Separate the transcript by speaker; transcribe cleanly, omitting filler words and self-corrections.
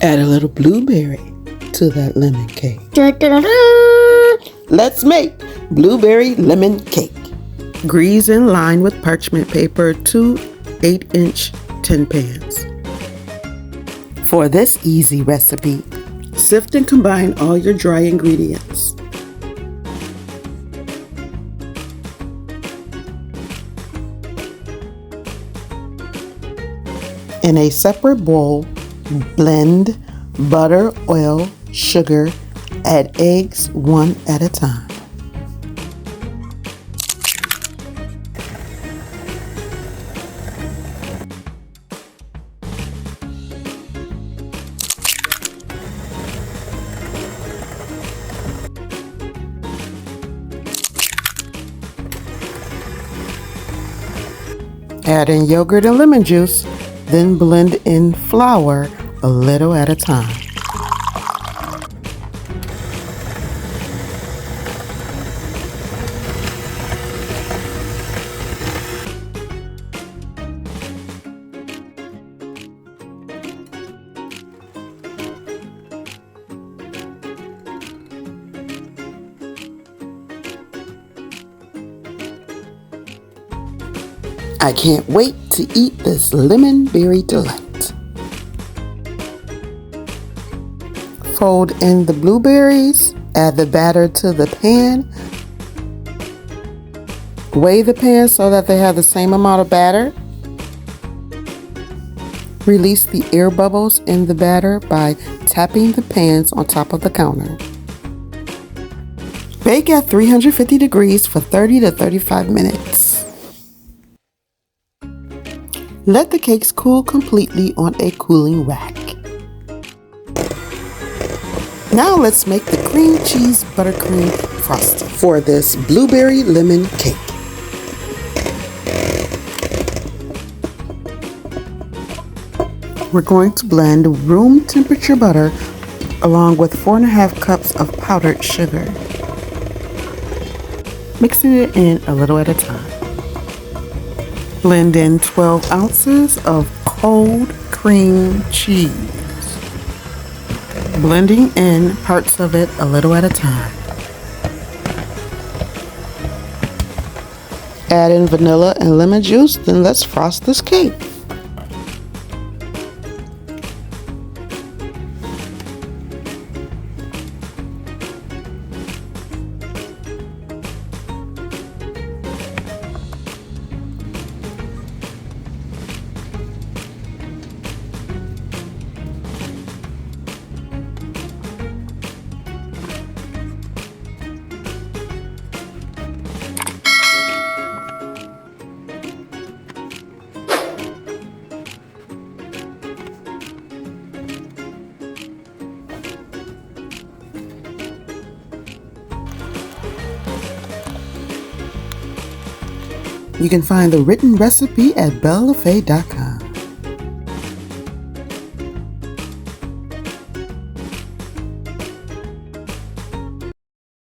Speaker 1: Add a little blueberry to that lemon cake. Let's make blueberry lemon cake. Grease and line with parchment paper 2 8-inch tin pans. For this easy recipe, sift and combine all your dry ingredients. In a separate bowl, blend butter, oil, sugar, add eggs one at a time. Add in yogurt and lemon juice, then blend in flour a little at a time. I can't wait to eat this lemon berry delight. Fold in the blueberries, add the batter to the pan. Weigh the pan so that they have the same amount of batter. Release the air bubbles in the batter by tapping the pans on top of the counter. Bake at 350 degrees for 30 to 35 minutes. Let the cakes cool completely on a cooling rack. Now let's make the cream cheese buttercream frosting for this blueberry lemon cake. We're going to blend room temperature butter along with 4.5 cups of powdered sugar, mixing it in a little at a time. Blend in 12 ounces of cold cream cheese, blending in parts of it a little at a time. Add in vanilla and lemon juice, then let's frost this cake. You can find the written recipe at bellalafay.com.